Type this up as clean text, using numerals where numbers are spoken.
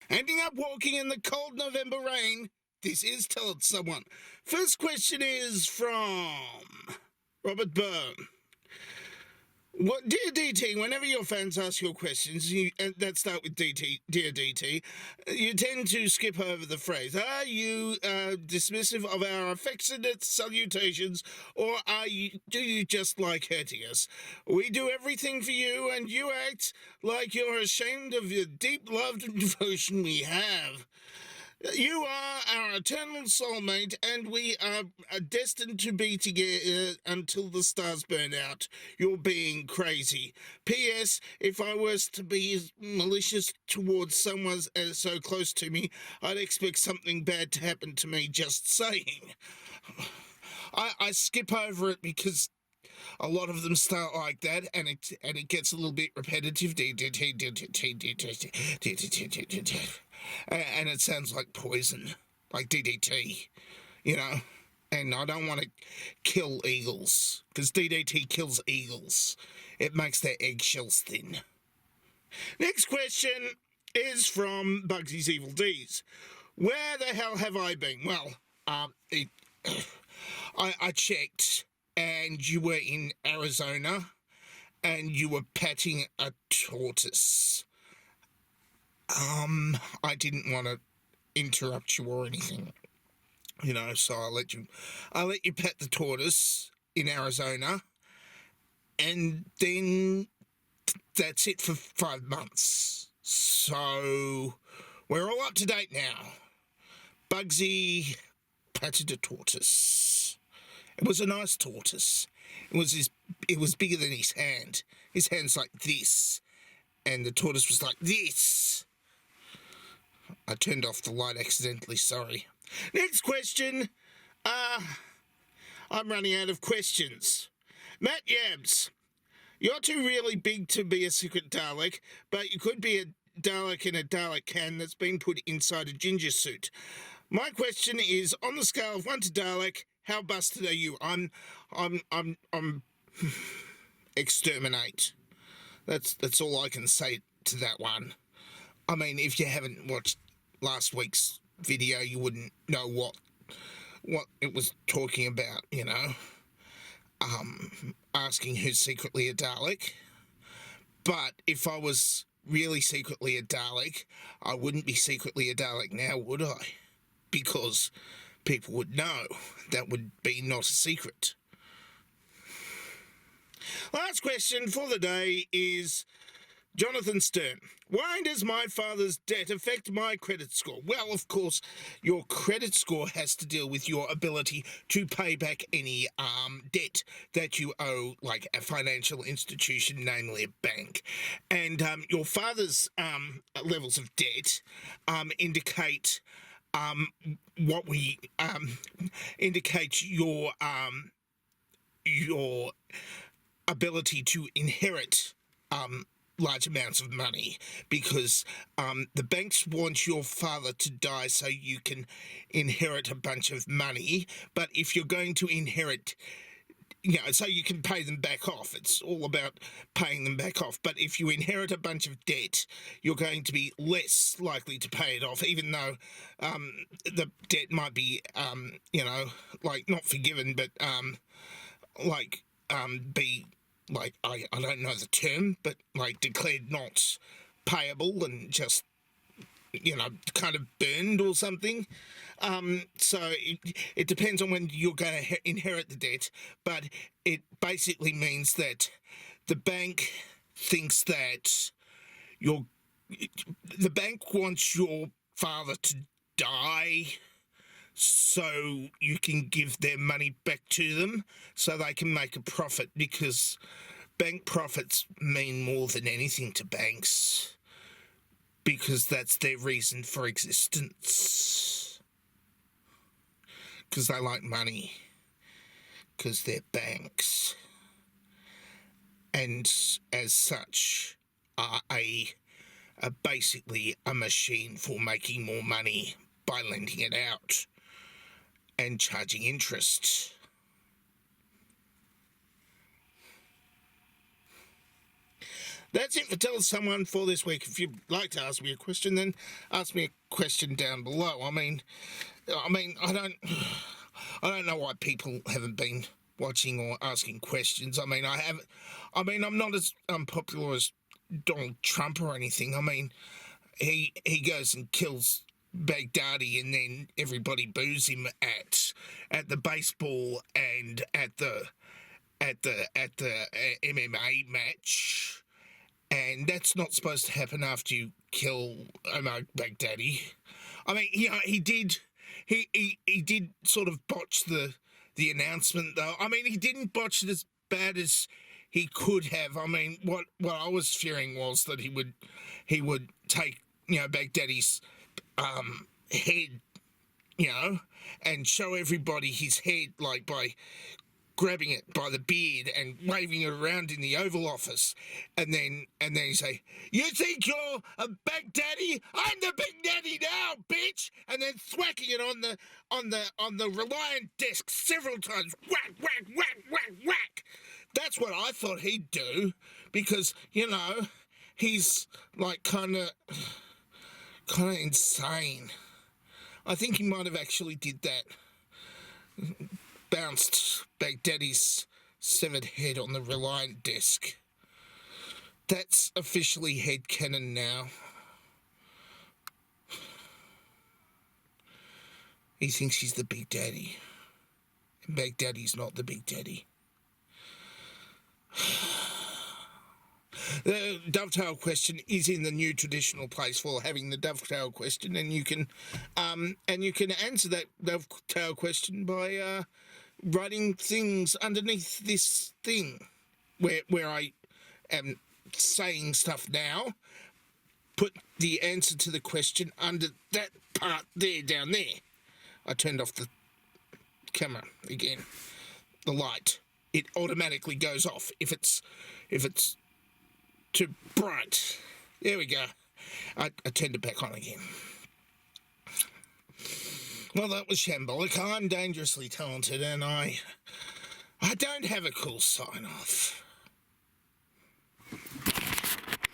Ending up walking in the cold November rain. This is Tell It Someone. First question is from Robert Byrne. What, dear DT, whenever your fans ask your questions, that start with DT, dear DT, you tend to skip over the phrase. Are you dismissive of our affectionate salutations, or do you just like hurting us? We do everything for you, and you act like you're ashamed of the deep love and devotion we have. You are our eternal soulmate, and we are destined to be together until the stars burn out. You're being crazy. P.S. If I was to be malicious towards someone so close to me, I'd expect something bad to happen to me, just saying. I skip over it because a lot of them start like that, and it gets a little bit repetitive. And it sounds like poison, like DDT, you know. And I don't want to kill eagles, because DDT kills eagles. It makes their eggshells thin. Next question is from Bugsy's Evil D's. Where the hell have I been? Well, I checked, and you were in Arizona, and you were petting a tortoise. I didn't want to interrupt you or anything, you know, so I'll let you pet the tortoise in Arizona, and then that's it for 5 months. So we're all up to date now. Bugsy petted a tortoise. It was a nice tortoise. It was bigger than his hand. His hand's like this, and the tortoise was like this. I turned off the light accidentally, sorry. Next question. I'm running out of questions. Matt Yabs, you're too really big to be a secret Dalek, but you could be a Dalek in a Dalek can that's been put inside a ginger suit. My question is, on the scale of 1 to Dalek, how busted are you? I'm exterminate. That's all I can say to that one. I mean, if you haven't watched last week's video, you wouldn't know what it was talking about, you know. Asking who's secretly a Dalek. But if I was really secretly a Dalek, I wouldn't be secretly a Dalek now, would I? Because people would know. That would be not a secret. Last question for the day is Jonathan Stern. Why does my father's debt affect my credit score? Well, of course, your credit score has to deal with your ability to pay back any debt that you owe, like a financial institution, namely a bank. And your father's levels of debt indicate indicate your ability to inherit large amounts of money, because the banks want your father to die so you can inherit a bunch of money. But if you're going to inherit, you know, so you can pay them back off. It's all about paying them back off. But if you inherit a bunch of debt, you're going to be less likely to pay it off, even though the debt might be, you know, like not forgiven, but be like, I don't know the term, but like declared not payable and just, you know, kind of burned or something. So it depends on when you're going to inherit the debt, but it basically means that the bank thinks that the bank wants your father to die so you can give their money back to them so they can make a profit, because bank profits mean more than anything to banks, because that's their reason for existence. Because they like money. Because they're banks. And as such, are basically a machine for making more money by lending it out and charging interest. That's it for Tell Someone for this week. If you'd like to ask me a question, then ask me a question down below. I mean, I don't know why people haven't been watching or asking questions. I mean, I'm not as unpopular as Donald Trump or anything. I mean, he goes and kills Baghdadi, and then everybody boos him at the baseball and at the MMA match, and that's not supposed to happen after you kill Omar Baghdadi. I mean, he did sort of botch the announcement, though. I mean, he didn't botch it as bad as he could have. I mean, what I was fearing was that he would take, Baghdadi's head, and show everybody his head, like by grabbing it by the beard and waving it around in the Oval Office, and then he say, "You think you're a Baghdadi? I'm the Big Daddy now, bitch!" And then thwacking it on the Reliant desk several times, whack, whack, whack, whack, whack. That's what I thought he'd do, because he's like kind of insane. I think he might have actually did that. Bounced Baghdadi's severed head on the Reliant desk. That's officially headcanon now. He thinks he's the Big Daddy. And Baghdadi's not the Big Daddy. The dovetail question is in the new traditional place for having the dovetail question, and you can answer that dovetail question by writing things underneath this thing where I am saying stuff now. Put the answer to the question under that part there, down there. I turned off the camera again. The light. It automatically goes off if it's too bright. There we go. I turned it back on again. Well, that was shambolic. I'm dangerously talented, and I don't have a cool sign-off.